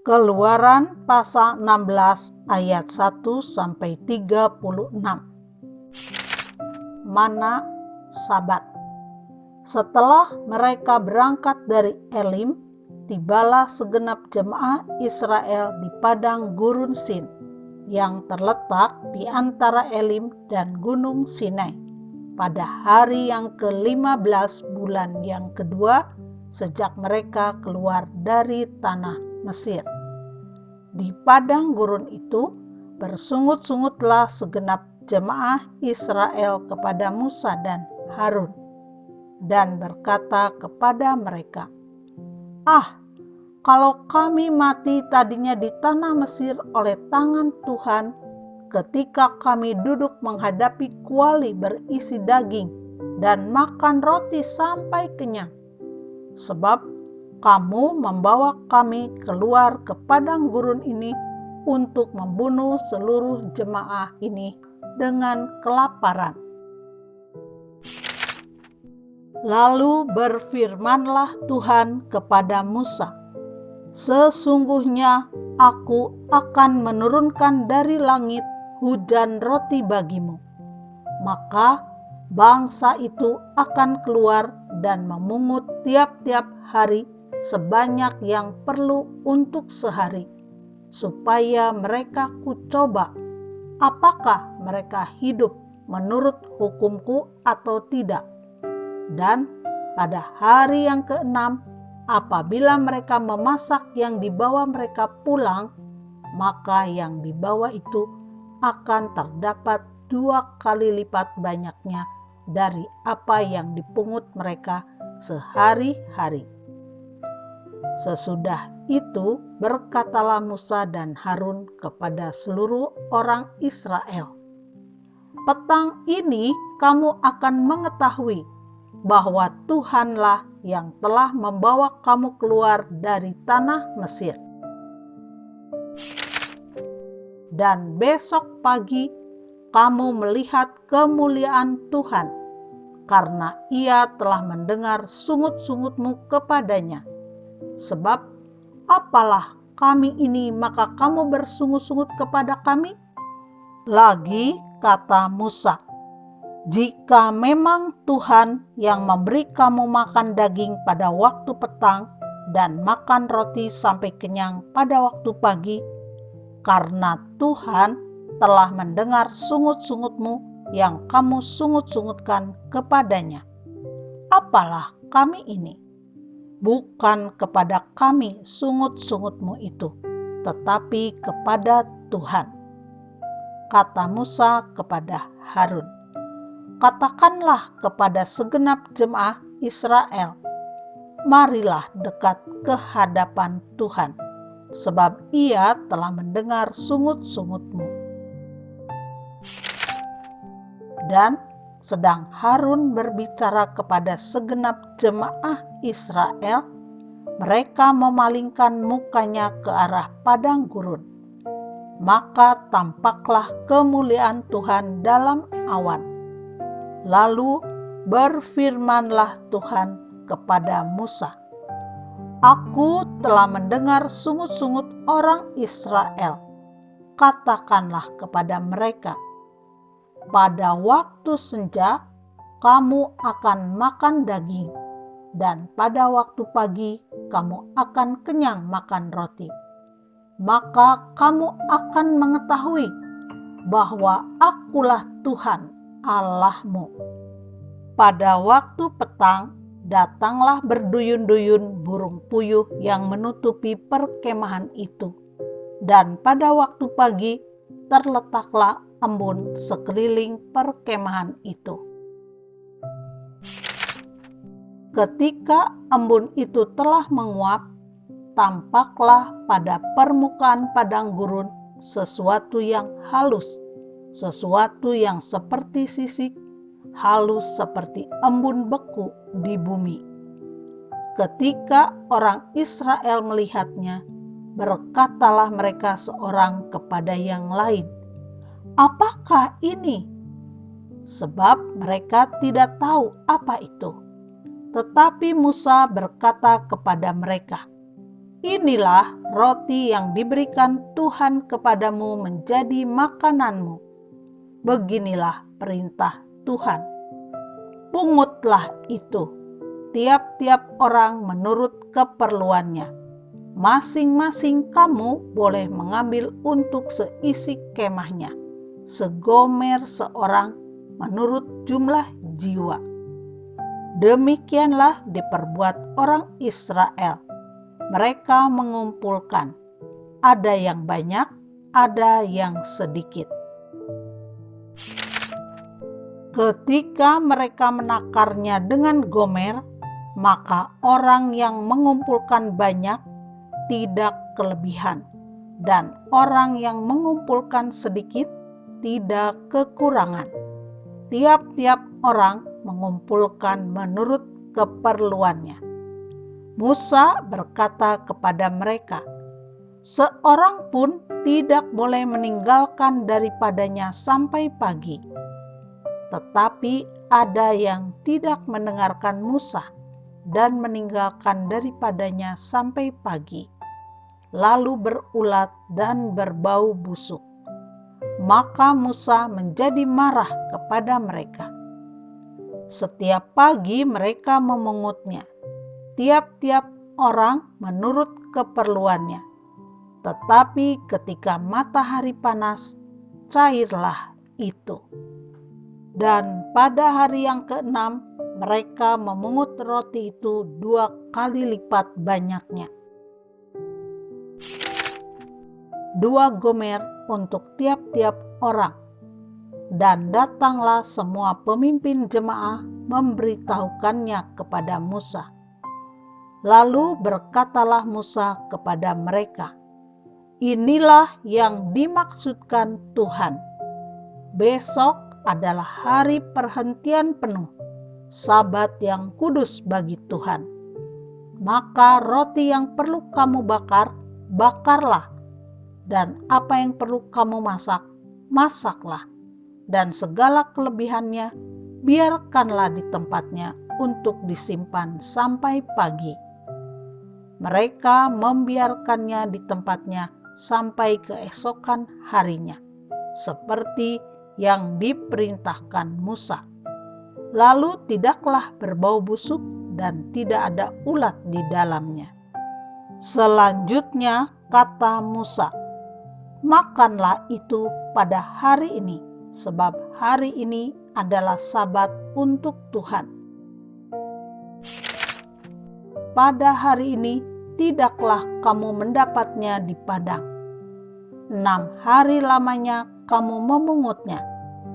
Keluaran pasal 16 ayat 1-36. Mana Sabat. Setelah mereka berangkat dari Elim, tibalah segenap jemaah Israel di padang gurun Sin yang terletak di antara Elim dan Gunung Sinai pada hari yang ke-15 bulan yang kedua sejak mereka keluar dari tanah Mesir. Di padang gurun itu bersungut-sungutlah segenap jemaah Israel kepada Musa dan Harun dan berkata kepada mereka, kalau kami mati tadinya di tanah Mesir oleh tangan Tuhan ketika kami duduk menghadapi kuali berisi daging dan makan roti sampai kenyang. Sebab kamu membawa kami keluar ke padang gurun ini untuk membunuh seluruh jemaah ini dengan kelaparan. Lalu berfirmanlah Tuhan kepada Musa, sesungguhnya aku akan menurunkan dari langit hujan roti bagimu. Maka bangsa itu akan keluar dan memungut tiap-tiap hari sebanyak yang perlu untuk sehari, supaya mereka kucoba apakah mereka hidup menurut hukumku atau tidak. Dan pada hari yang ke-6, apabila mereka memasak yang dibawa mereka pulang, maka yang dibawa itu akan terdapat 2 kali lipat banyaknya dari apa yang dipungut mereka sehari-hari. Sesudah itu berkatalah Musa dan Harun kepada seluruh orang Israel, petang ini kamu akan mengetahui bahwa Tuhanlah yang telah membawa kamu keluar dari tanah Mesir. Dan besok pagi kamu melihat kemuliaan Tuhan, karena Ia telah mendengar sungut-sungutmu kepadanya. Sebab apalah kami ini maka kamu bersungut-sungut kepada kami? Lagi kata Musa, jika memang Tuhan yang memberi kamu makan daging pada waktu petang dan makan roti sampai kenyang pada waktu pagi, karena Tuhan telah mendengar sungut-sungutmu yang kamu sungut-sungutkan kepadanya. Apalah kami ini? Bukan kepada kami sungut-sungutmu itu, tetapi kepada Tuhan. Kata Musa kepada Harun, katakanlah kepada segenap jemaah Israel, marilah dekat ke hadapan Tuhan, sebab Ia telah mendengar sungut-sungutmu. Dan sedang Harun berbicara kepada segenap jemaah Israel, mereka memalingkan mukanya ke arah padang gurun. Maka tampaklah kemuliaan Tuhan dalam awan. Lalu berfirmanlah Tuhan kepada Musa, aku telah mendengar sungut-sungut orang Israel. Katakanlah kepada mereka, pada waktu senja kamu akan makan daging, dan pada waktu pagi kamu akan kenyang makan roti. Maka kamu akan mengetahui bahwa akulah Tuhan Allahmu. Pada waktu petang datanglah berduyun-duyun burung puyuh yang menutupi perkemahan itu, dan pada waktu pagi terletaklah embun sekeliling perkemahan itu. Ketika embun itu telah menguap, tampaklah pada permukaan padang gurun sesuatu yang halus, sesuatu yang seperti sisik, halus seperti embun beku di bumi. Ketika orang Israel melihatnya, berkatalah mereka seorang kepada yang lain, apakah ini? Sebab mereka tidak tahu apa itu. Tetapi Musa berkata kepada mereka, Inilah roti yang diberikan Tuhan kepadamu menjadi makananmu. Beginilah perintah Tuhan. Pungutlah itu, tiap-tiap orang menurut keperluannya. Masing-masing kamu boleh mengambil untuk seisi kemahnya, segomer seorang menurut jumlah jiwa. Demikianlah diperbuat orang Israel. Mereka mengumpulkan, ada yang banyak, ada yang sedikit. Ketika mereka menakarnya dengan gomer, maka orang yang mengumpulkan banyak tidak kelebihan, dan orang yang mengumpulkan sedikit tidak kekurangan. Tiap-tiap orang mengumpulkan menurut keperluannya. Musa berkata kepada mereka, "Seorang pun tidak boleh meninggalkan daripadanya sampai pagi." Tetapi ada yang tidak mendengarkan Musa dan meninggalkan daripadanya sampai pagi, lalu berulat dan berbau busuk. Maka Musa menjadi marah kepada mereka. Setiap pagi mereka memungutnya, tiap-tiap orang menurut keperluannya. Tetapi ketika matahari panas, cairlah itu. Dan pada hari yang ke-6, mereka memungut roti itu 2 kali lipat banyaknya. 2 gomer untuk tiap-tiap orang. Dan datanglah semua pemimpin jemaah memberitahukannya kepada Musa. Lalu berkatalah Musa kepada mereka, "Inilah yang dimaksudkan Tuhan. Besok adalah hari perhentian penuh, Sabat yang kudus bagi Tuhan. Maka roti yang perlu kamu bakar, bakarlah. Dan apa yang perlu kamu masak, masaklah. Dan segala kelebihannya, biarkanlah di tempatnya untuk disimpan sampai pagi." Mereka membiarkannya di tempatnya sampai keesokan harinya, seperti yang diperintahkan Musa. Lalu tidaklah berbau busuk dan tidak ada ulat di dalamnya. Selanjutnya kata Musa, "Makanlah itu pada hari ini, sebab hari ini adalah Sabat untuk Tuhan. Pada hari ini tidaklah kamu mendapatnya di padang. 6 hari lamanya kamu memungutnya,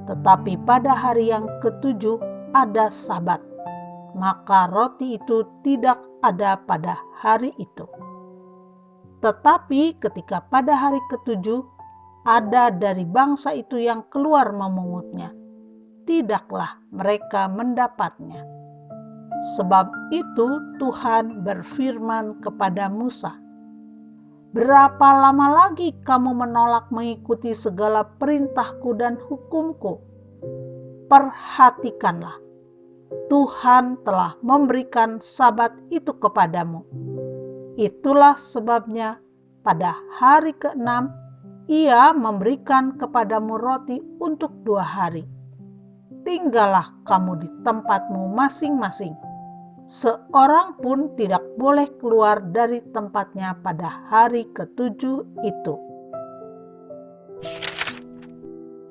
tetapi pada hari yang ke-7 ada Sabat, maka roti itu tidak ada pada hari itu. Tetapi ketika pada hari ke-7 ada dari bangsa itu yang keluar memungutnya, tidaklah mereka mendapatnya. Sebab itu Tuhan berfirman kepada Musa, "Berapa lama lagi kamu menolak mengikuti segala perintahku dan hukumku? Perhatikanlah, Tuhan telah memberikan Sabat itu kepadamu. Itulah sebabnya pada hari ke-6 Ia memberikan kepadamu roti untuk 2 hari. Tinggallah kamu di tempatmu masing-masing. Seorang pun tidak boleh keluar dari tempatnya pada hari ke-7 itu."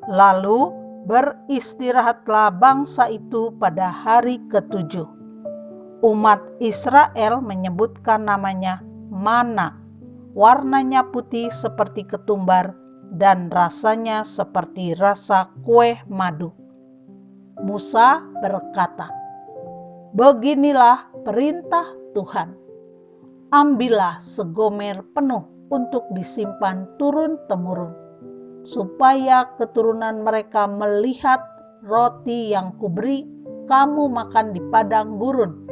Lalu beristirahatlah bangsa itu pada hari ke-7. Umat Israel menyebutkan namanya mana, warnanya putih seperti ketumbar dan rasanya seperti rasa kue madu. Musa berkata, "Beginilah perintah Tuhan. Ambillah segomer penuh untuk disimpan turun-temurun, supaya keturunan mereka melihat roti yang kuberi kamu makan di padang gurun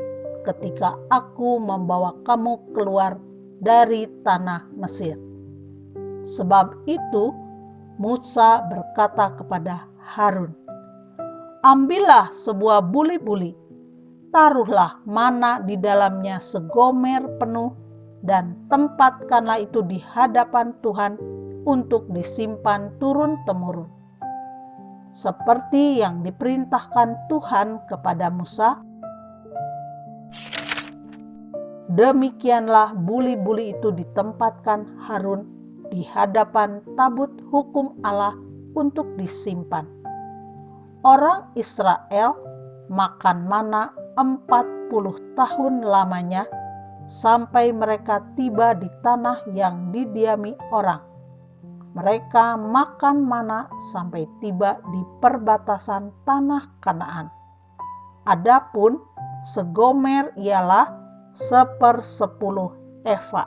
ketika aku membawa kamu keluar dari tanah Mesir." Sebab itu Musa berkata kepada Harun, "Ambillah sebuah buli-buli, taruhlah mana di dalamnya segomer penuh dan tempatkanlah itu di hadapan Tuhan untuk disimpan turun-temurun. Seperti yang diperintahkan Tuhan kepada Musa, demikianlah buli-buli itu ditempatkan Harun di hadapan tabut hukum Allah untuk disimpan. Orang Israel makan mana 40 tahun lamanya sampai mereka tiba di tanah yang didiami orang. Mereka makan mana sampai tiba di perbatasan tanah Kanaan. Adapun segomer ialah 1/10 eva.